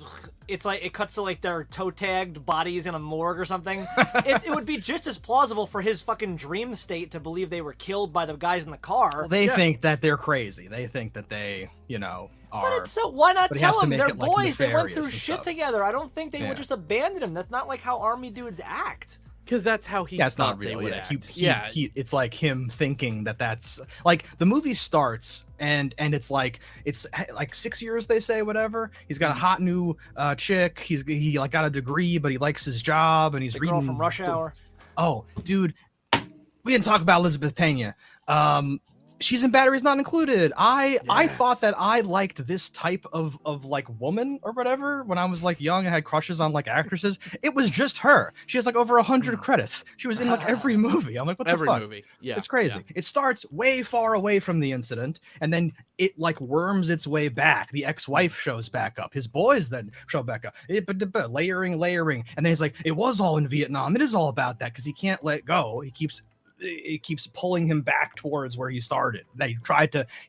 it's like it cuts to like their toe-tagged bodies in a morgue or something, it would be just as plausible for his fucking dream state to believe they were killed by the guys in the car. Well, they think that they're crazy. They think that they, are. But it's so why not tell them they're it, like, boys? They went through nefarious and shit stuff. together. I don't think they would just abandon him. That's not like how army dudes act. Because that's how he That's thought not they real. would Yeah, act. it's like him thinking that's like the movie starts and it's like 6 years they say whatever. He's got a hot new chick. He like got a degree, but he likes his job and he's The reading girl from Rush Hour. Oh, dude, we didn't talk about Elizabeth Pena. She's in Batteries Not Included. I thought that I liked this type of like woman or whatever when I was like young. I had crushes on like actresses. It was just her. She has like over 100 credits. She was in like every movie. I'm like, what the fuck? Every movie. Yeah. It's crazy. Yeah. It starts way far away from the incident and then it like worms its way back. The ex-wife shows back up. His boys then show back up. Layering. And then he's like, it was all in Vietnam. It is all about that because he can't let go. It keeps pulling him back towards where he started.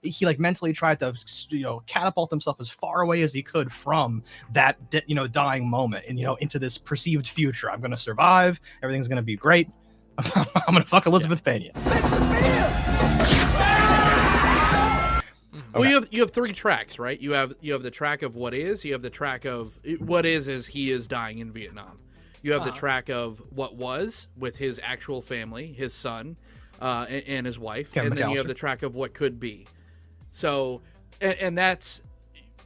He like mentally tried to catapult himself as far away as he could from that dying moment and into this perceived future. I'm gonna survive. Everything's gonna be great. I'm gonna fuck Elizabeth Pena. Well, you have 3 tracks, right? You have the track of what is. You have the track of what is he is dying in Vietnam. You have the track of what was with his actual family, his son, and his wife, Kevin and then you McAllister. have the track of what could be. So, and that's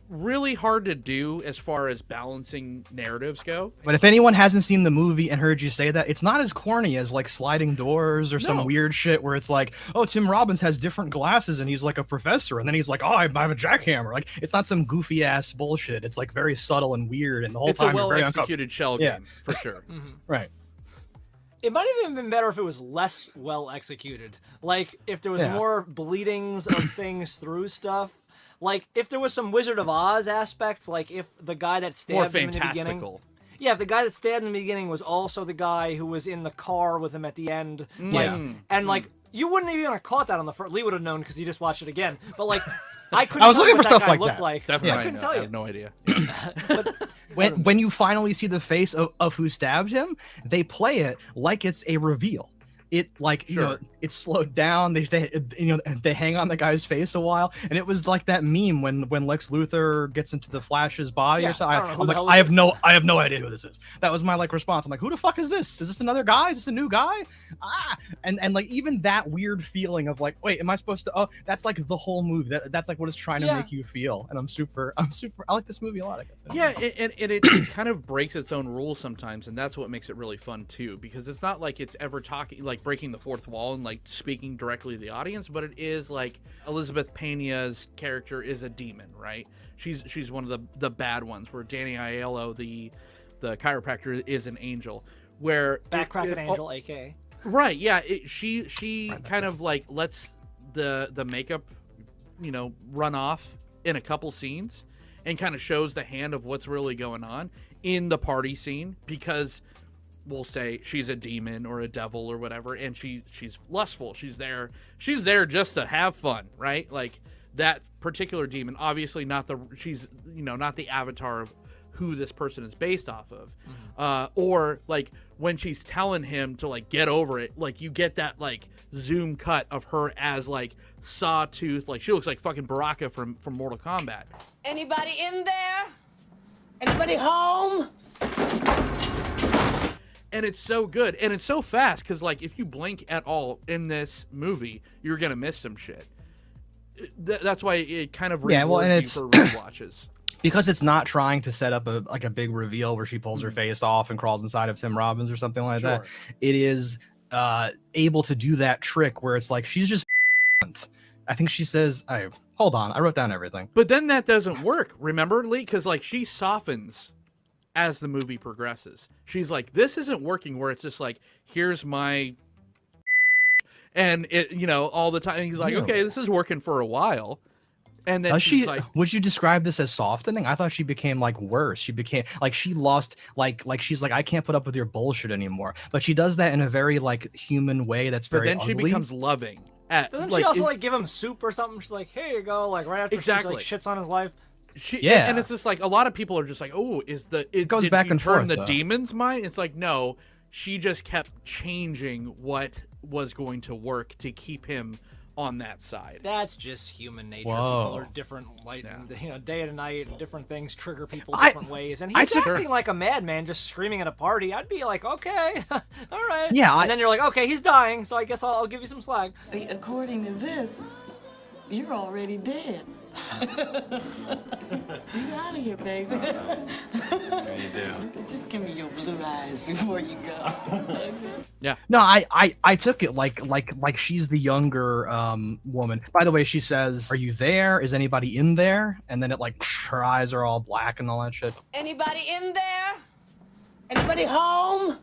really hard to do as far as balancing narratives go. But if anyone hasn't seen the movie and heard you say that, it's not as corny as like Sliding Doors or some weird shit where it's like, oh, Tim Robbins has different glasses and he's like a professor, and then he's like, oh, I have a jackhammer. Like, it's not some goofy ass bullshit. It's like very subtle and weird, and the whole It's time a well you're very executed shell game for sure. Right. It might have even been better if it was less well executed. Like if there was more bleedings of things through stuff. Like if there was some Wizard of Oz aspects, like if the guy that stabbed him in the beginning. Yeah, if the guy that stabbed him in the beginning was also the guy who was in the car with him at the end. Like, you wouldn't even have caught that on the first. Lee would have known because he just watched it again. But like, I couldn't. I was tell looking what for that stuff guy like looked that. like. Definitely, I couldn't tell you. I have no idea. When you finally see the face of who stabbed him, they play it like it's a reveal. It like it's slowed down. They hang on the guy's face a while, and it was like that meme when Lex Luthor gets into the Flash's body or something. I'm like, I have no idea who this is. That was my like response. I'm like, who the fuck is this? Is this another guy? Is this a new guy? And like even that weird feeling of like, wait, am I supposed to? Oh, that's like the whole movie. That's like what it's trying to make you feel. And I'm super. I like this movie a lot. I guess. Yeah, and it kind of breaks its own rules sometimes, and that's what makes it really fun too. Because it's not like it's ever talking like breaking the fourth wall and like speaking directly to the audience, but it is like Elizabeth Pena's character is a demon, right? She's one of the bad ones, where Danny Aiello, the chiropractor, is an angel. Where Backcrack an angel, aka. Right, yeah. She kind of like lets the makeup, run off in a couple scenes, and kind of shows the hand of what's really going on in the party scene, because we'll say she's a demon or a devil or whatever, and she's lustful. She's there just to have fun, right? Like that particular demon, obviously not the avatar of who this person is based off of. Or like when she's telling him to like get over it, like you get that like zoom cut of her as like Sawtooth, like she looks like fucking Baraka from Mortal Kombat. Anybody in there? Anybody home? And it's so good, and it's so fast, because like if you blink at all in this movie, you're gonna miss some shit. That's why it kind of rewards you for rewatches. Because it's not trying to set up a big reveal where she pulls her face off and crawls inside of Tim Robbins or something like that. It is able to do that trick where it's like she's just. I think she says, hold on, I wrote down everything. But then that doesn't work, remember, Lee? Because like she softens as the movie progresses. She's like, this isn't working, where it's just like, here's my, and it, all the time. And he's like, okay, this is working for a while. And then she's like, would you describe this as softening? I thought she became like worse. She became like, she lost like she's like, I can't put up with your bullshit anymore. But she does that in a very like human way. That's very But then ugly. she becomes loving Doesn't she also like give him soup or something? She's like, here you go, like right after she like shits on his life. Yeah, and it's just like a lot of people are just like, oh, it goes did back he and turn forth, the though. demon's mind? It's like, no, she just kept changing what was going to work to keep him on that side. That's just human nature. Whoa. People are different, like day to night, and different things trigger people different ways. And he's acting like a madman, just screaming at a party. I'd be like, okay, all right. Yeah, and then you're like, okay, he's dying, so I guess I'll give you some slack. See, according to this, you're already dead. You out of here, baby. How you do? Just give me your blue eyes before you go. Yeah. No, I took it like she's the younger woman. By the way, she says, "Are you there? Is anybody in there?" And then it like her eyes are all black and all that shit. Anybody in there? Anybody home?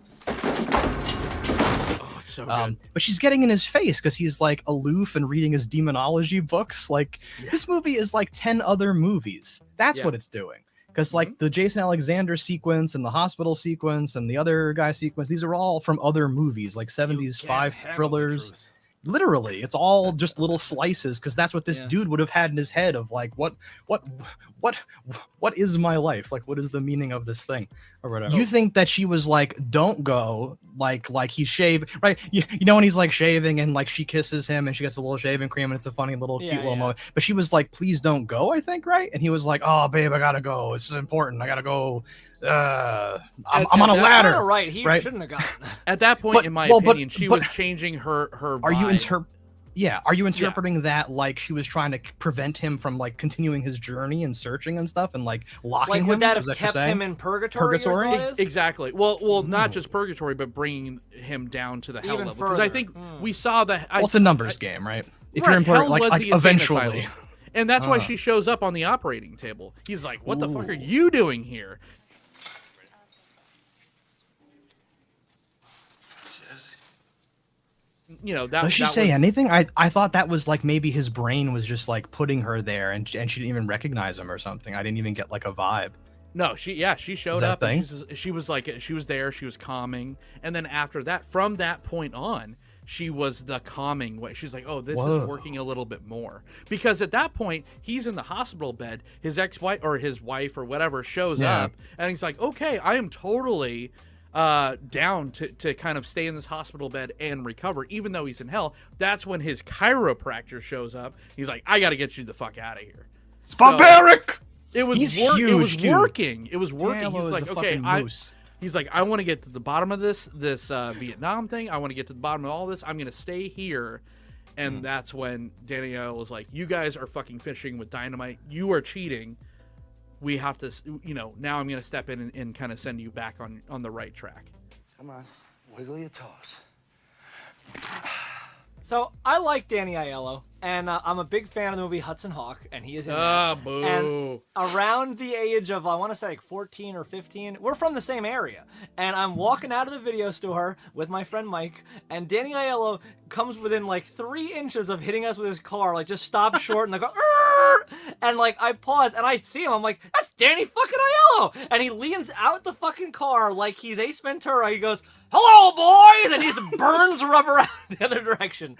So good. But she's getting in his face because he's like aloof and reading his demonology books. Like this movie is like 10 other movies. That's what it's doing. Because like the Jason Alexander sequence and the hospital sequence and the other guy sequence, these are all from other movies, like 70s 5 thrillers. Literally, it's all just little slices because that's what this dude would have had in his head of like, what is my life? Like, what is the meaning of this thing or whatever? You think that she was like, don't go, like he's shaving, right? You know when he's like shaving and like she kisses him and she gets a little shaving cream and it's a funny little cute little moment. But she was like, please don't go, I think, right? And he was like, oh babe, I gotta go. This is important. I gotta go. I'm on a ladder. Kinda right. He shouldn't have gotten that. At that point, in my opinion, she was changing her vibe. Are you interpreting that like she was trying to prevent him from like continuing his journey and searching and stuff and like locking Like, him? would that Is have what you're kept saying? him in purgatory? Exactly. Well, not just purgatory, but bringing him down to the hell Even level. Because I further. think we saw that. Well, it's a numbers game, right? If Right, you're in hell was like the insane eventually. asylum. And that's why she shows up on the operating table. He's like, what the fuck are you doing here? You know, that, Does she that say was, anything? I thought that was like maybe his brain was just like putting her there and she didn't even recognize him or something. I didn't even get like a vibe. No, she showed that up. a And thing? she was like, she was there. She was calming, and then after that, from that point on, she was the calming way. She's like, oh, this Whoa. is working a little bit more, because at that point he's in the hospital bed. His ex-wife or his wife or whatever shows up, and he's like, okay, I am totally down to kind of stay in this hospital bed and recover, even though he's in hell. That's when his chiropractor shows up. He's like, I got to get you the fuck out of here. It's barbaric. It was He's it huge, was dude. working. It was working. Diablo He's is like, a okay, fucking moose. he's like, I want to get to the bottom of this Vietnam thing. I want to get to the bottom of all this. I'm gonna stay here. And that's when Danielle was like, you guys are fucking fishing with dynamite. You are cheating. We have to, now I'm gonna step in and kind of send you back on the right track. Come on, wiggle your toes. So I like Danny Aiello, and I'm a big fan of the movie Hudson Hawk, and he is in that. Boo. And around the age of, I want to say like 14 or 15, we're from the same area. And I'm walking out of the video store with my friend Mike, and Danny Aiello comes within like 3 inches of hitting us with his car, like just stops short and like, and like I pause and I see him, I'm like, that's Danny fucking Aiello! And he leans out the fucking car like he's Ace Ventura. He goes, hello boys! And he just burns rubber out the other direction.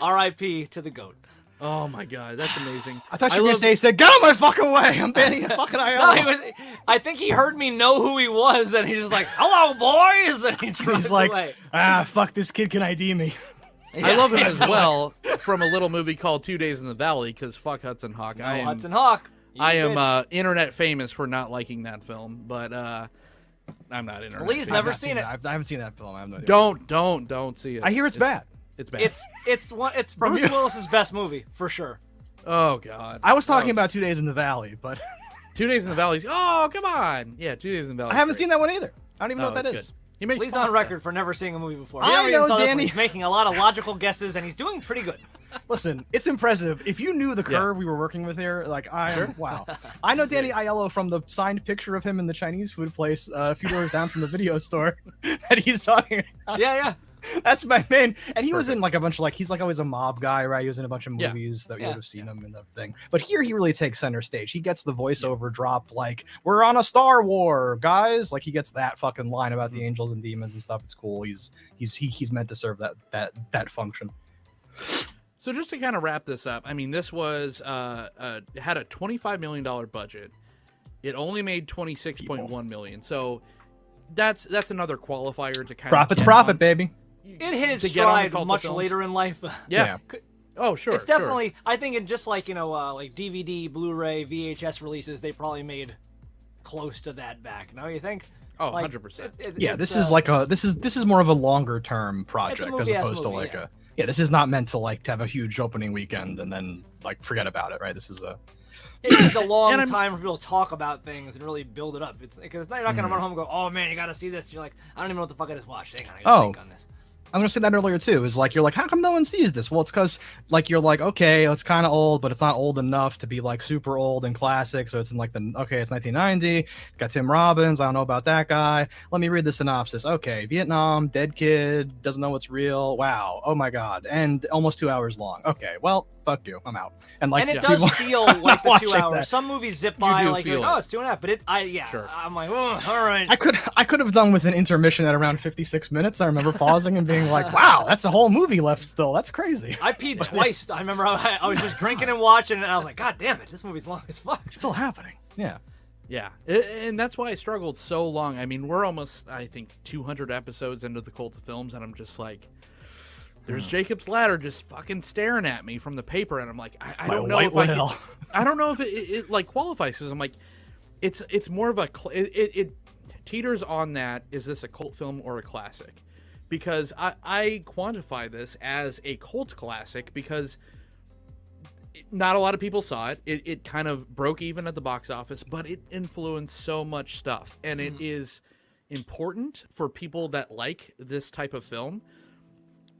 R.I.P. to the GOAT. Oh my god, that's amazing. I thought you were gonna say, get out of my fucking way. I'm Danny fucking Aiello. No, I think he heard me know who he was, and he's just like, hello boys! And he drives He's like, away. fuck, this kid can ID me. I love him as well from a little movie called 2 Days in the Valley, because fuck Hudson Hawk. Hudson Hawk. I am internet famous for not liking that film, but I'm not internet. Lee's famous. never seen it. I haven't seen that film. I have no idea. Don't see it. I hear it's bad. It's bad. It's Bruce Willis's best movie for sure. Oh god. I was talking about 2 Days in the Valley, but 2 Days in the Valley. Oh come on. Yeah, 2 Days in the Valley. I haven't seen that one either. I don't even know what that it's is. good. He makes Lee's on record for never seeing a movie before. I He never know, saw this one. Danny. He's making a lot of logical guesses, and he's doing pretty good. Listen, it's impressive. If you knew the curve we were working with here, like wow. I know Danny Aiello from the signed picture of him in the Chinese food place a few doors down from the video store that he's talking about. Yeah. That's my main. And he was in like a bunch of he's like always a mob guy, right? He was in a bunch of movies that you would have seen him in the thing. But here he really takes center stage. He gets the voiceover drop like, we're on a Star War, guys. Like he gets that fucking line about the angels and demons and stuff. It's cool. He's meant to serve that function. So just to kind of wrap this up, I mean, this was had a $25 million budget. It only made $26.1 million. So that's another qualifier to kind Profit's of profit, baby. It hit its to get on the stride cult of much films. later in life. Yeah. Oh, sure. It's definitely. I think in just like like DVD, Blu-ray, VHS releases, they probably made close to that back. No, you think? Oh, like, 100%. Yeah, this is like this is more of a longer term project as movie-ass opposed to movie, like this is not meant to like to have a huge opening weekend and then like forget about it, right? This is a It needs a long time for people to talk about things and really build it up. It's because you're not gonna run home and go, "Oh man, you gotta see this." You're like, "I don't even know what the fuck I just watched." Hang on, I gotta think on this. I was gonna say that earlier too. Is like you're like, how come no one sees this? Well, it's because like you're like, okay, it's kind of old, but it's not old enough to be like super old and classic. So it's in like it's 1990. Got Tim Robbins. I don't know about that guy. Let me read the synopsis. Okay, Vietnam, dead kid, doesn't know what's real. Wow, oh my god, and almost 2 hours long. Okay, well, fuck you, I'm out. And like, it does feel like the 2 hours. That. Some movies zip by like, oh, it's 2.5, but Sure. I'm like, oh, all right. I could have done with an intermission at around 56 minutes. I remember pausing and being like, wow, that's a whole movie left still. That's crazy. I peed twice. I remember I was just drinking and watching, and I was like, God damn it, this movie's long as fuck. It's still happening. Yeah. Yeah, and that's why I struggled so long. I mean, we're almost, I think, 200 episodes into the Cult of Films, and I'm just like, there's Jacob's Ladder just fucking staring at me from the paper, and I'm like, I don't know if I don't know if it like qualifies, because I'm like, it's more of a it teeters on that. Is this a cult film or a classic? Because I quantify this as a cult classic because not a lot of people saw it. It kind of broke even at the box office, but it influenced so much stuff, and it is important for people that like this type of film.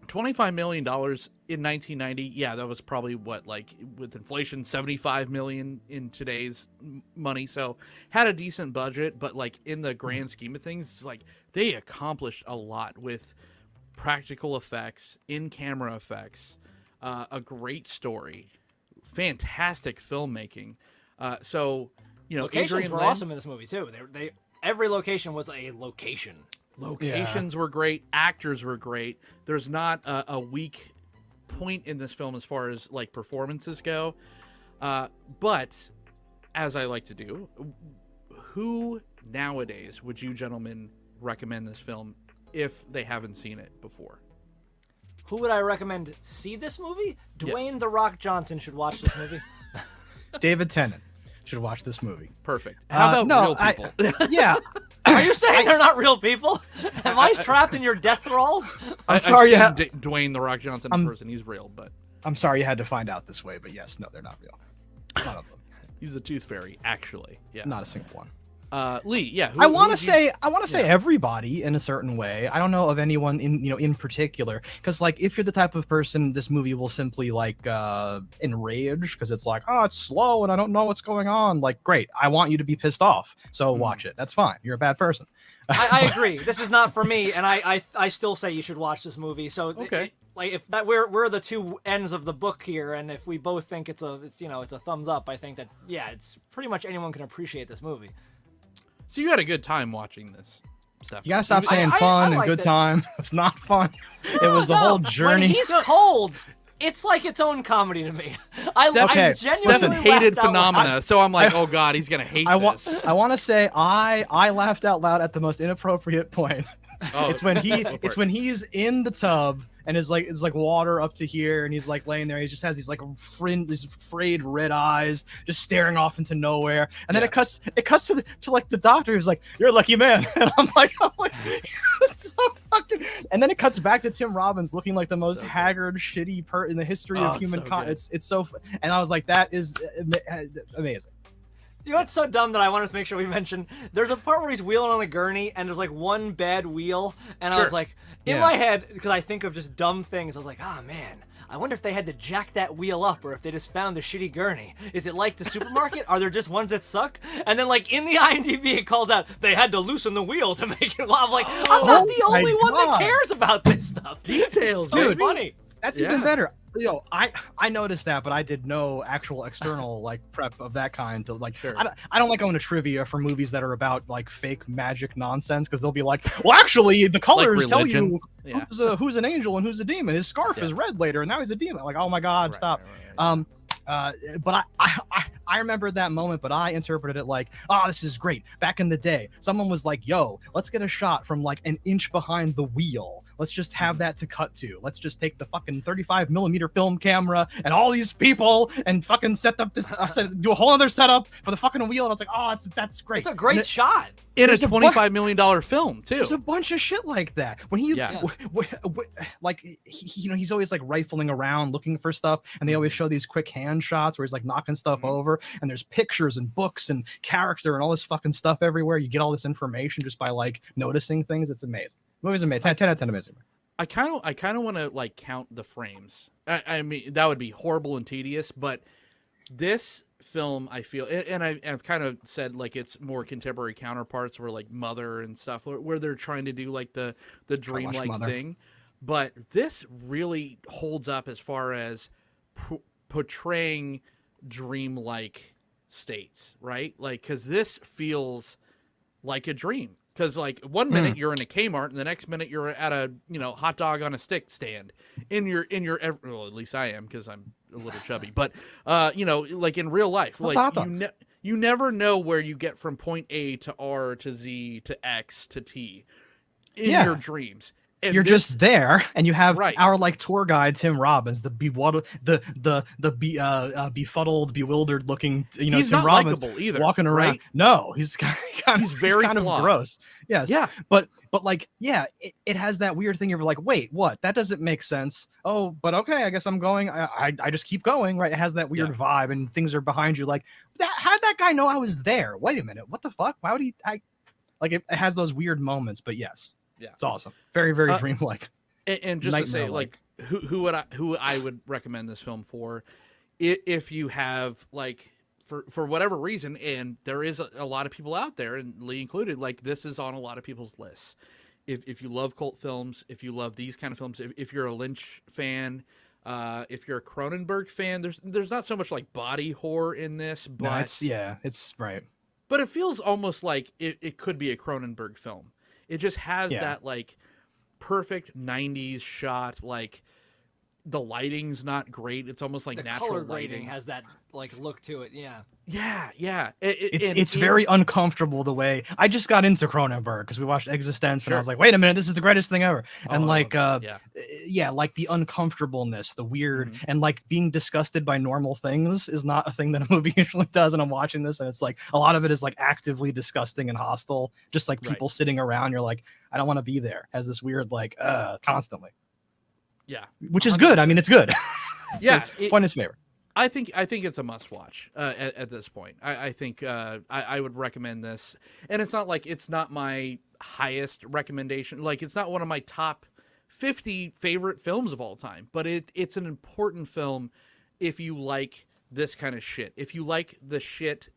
$25 million in 1990, yeah, that was probably what, like, with inflation, $75 million in today's money. So had a decent budget, but like in the grand scheme of things, it's like they accomplished a lot with practical effects, in-camera effects, a great story, fantastic filmmaking. So you know, locations were awesome in this movie too. They every location was a location. Locations were great. Actors were great. There's not a weak point in this film as far as like performances go. But as I like to do, who nowadays would you gentlemen recommend this film if they haven't seen it before? Who would I recommend see this movie? Dwayne "The Rock" Johnson should watch this movie. David Tennant should watch this movie. Perfect. How about real people? Yeah. Are you saying they're not real people? Am I trapped in your death thralls? I'm sorry. I've seen Dwayne "The Rock" Johnson in person. He's real, but I'm sorry you had to find out this way. But yes, no, they're not real. None of them. He's the Tooth Fairy, actually. Yeah. Not a single one. Lee, yeah. I want to say everybody in a certain way. I don't know of anyone in particular, because like if you're the type of person, this movie will simply like enrage because it's like, oh, it's slow and I don't know what's going on. Like, great, I want you to be pissed off, so watch it. That's fine. You're a bad person. I agree. This is not for me, and I still say you should watch this movie. So okay. Like if that we're the two ends of the book here, and if we both think it's a thumbs up, I think that it's pretty much anyone can appreciate this movie. So you had a good time watching this stuff. You gotta stop saying fun and good time. It's not fun. It was the whole journey. When he's cold, it's like its own comedy to me. I genuinely Steph hated Phenomena, so I'm like, oh god, he's gonna hate this. I want to say I laughed out loud at the most inappropriate point. Oh, it's when he's in the tub and it's like water up to here, and he's like laying there. He just has these like these frayed red eyes, just staring off into nowhere. And then it cuts to like the doctor who's like, "You're a lucky man," and I'm like, it's so fucking. And then it cuts back to Tim Robbins looking like the most haggard, shitty in the history of humankind. It's so, and I was like, that is amazing. You know what's so dumb that I wanted to make sure we mention? There's a part where he's wheeling on a gurney, and there's like one bad wheel, and I was like, in my head, because I think of just dumb things, I was like, oh man, I wonder if they had to jack that wheel up, or if they just found the shitty gurney. Is it like the supermarket? Are there just ones that suck? And then like in the IMDb, it calls out, they had to loosen the wheel to make it. I'm like, I'm not the only one that cares about this stuff. Details, it's so funny. That's even better. I noticed that, but I did no actual external like prep of that kind. To like, Sure. I don't like going to trivia for movies that are about like fake magic nonsense because they'll be like, well, actually, the colors tell you Yeah. who's an angel and who's a demon. His scarf is red later, and now he's a demon. Like, oh my god, stop. But I remember that moment, but I interpreted it like, oh, this is great. Back in the day, someone was like, yo, let's get a shot from like an inch behind the wheel. Let's just have that to cut to. Let's just take the fucking 35mm film camera and all these people and fucking set up this, do a whole other setup for the fucking wheel. And I was like, oh, that's great. It's a great shot. In a $25 million film, too. There's a bunch of shit like that. When he, like, he's always like rifling around looking for stuff, and they always show these quick hand shots where he's like knocking stuff over, and there's pictures and books and character and all this fucking stuff everywhere. You get all this information just by like noticing things. It's amazing. The movie's amazing. 10 out of 10 amazing. I kind of want to like count the frames. I mean, that would be horrible and tedious, but this film, I feel, and I've kind of said like it's more contemporary counterparts where like Mother and stuff where they're trying to do like the dreamlike thing, but this really holds up as far as portraying dreamlike states, right? Like, because this feels like a dream. Because like 1 minute you're in a Kmart and the next minute you're at a hot dog on a stick stand well, at least I am because I'm a little chubby, but like in real life, like you never know where you get from point A to R to Z to X to T in your dreams. And you're just there, and you have our like tour guide Tim Robbins, the befuddled, bewildered looking, he's Tim not Robbins likable either, walking around. right? No, he's very kind flawed. of gross. Yes, yeah, but like it has that weird thing. You're like, wait, what? That doesn't make sense. Oh, but okay, I guess I'm going. I just keep going. Right? It has that weird vibe, and things are behind you. Like, how did that guy know I was there? Wait a minute, what the fuck? Why would he? It has those weird moments, but yes. Yeah, it's awesome. Very, very dreamlike. And just to say, like, who I would recommend this film for, if you have like for whatever reason, and there is a lot of people out there, and Lee included, like this is on a lot of people's lists. If you love cult films, if you love these kind of films, if you're a Lynch fan, if you're a Cronenberg fan, there's not so much like body horror in this, but it's right. But it feels almost like it could be a Cronenberg film. It just has that like perfect 90s shot. Like the lighting's not great. It's almost like the natural color lighting. grading has that like look to it. Yeah. Yeah. It's very uncomfortable the way I just got into Cronenberg because we watched Existence and I was like, wait a minute, this is the greatest thing ever. And like the uncomfortableness, the weird and like being disgusted by normal things is not a thing that a movie usually does. And I'm watching this and it's like a lot of it is like actively disgusting and hostile, just like people sitting around. You're like, I don't want to be there. Has this weird like constantly. Yeah, which is good. I mean, it's good. Yeah, point is favorite. I think it's a must watch at this point. I think I would recommend this, and it's not like it's not my highest recommendation. Like it's not one of my top 50 favorite films of all time, but it's an important film if you like this kind of shit. If you like the shit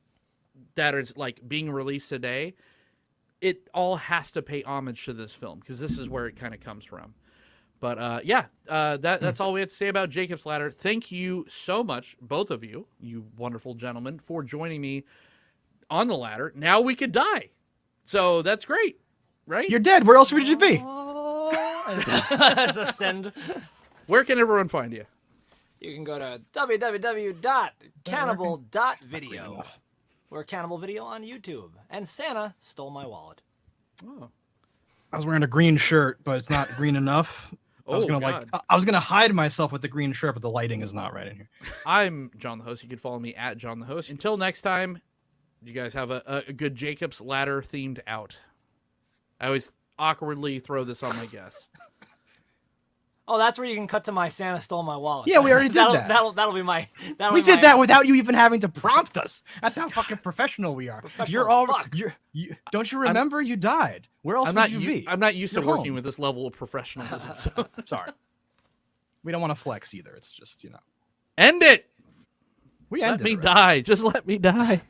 that is like being released today, it all has to pay homage to this film because this is where it kind of comes from. But that's all we have to say about Jacob's Ladder. Thank you so much, both of you, you wonderful gentlemen, for joining me on the ladder. Now we could die. So that's great, right? You're dead. Where else would you be? As a send. Where can everyone find you? You can go to www.cannibal.video. We're Cannibal Video on YouTube. And Santa stole my wallet. Oh. I was wearing a green shirt, but it's not green enough. I was gonna hide myself with the green shirt, but the lighting is not right in here. I'm John the Host. You can follow me at John the Host. Until next time, you guys have a good Jacob's Ladder themed out. I always awkwardly throw this on my guests. Oh, that's where you can cut to my Santa stole my wallet. Yeah, we already did that. That'll be my. We did that without you even having to prompt us. That's how fucking professional we are. You're all. Don't you remember? You died. Where else would you be? I'm not used to working with this level of professionalism. So. Sorry. We don't want to flex either. It's just End it. We ended. Let me die. Just let me die.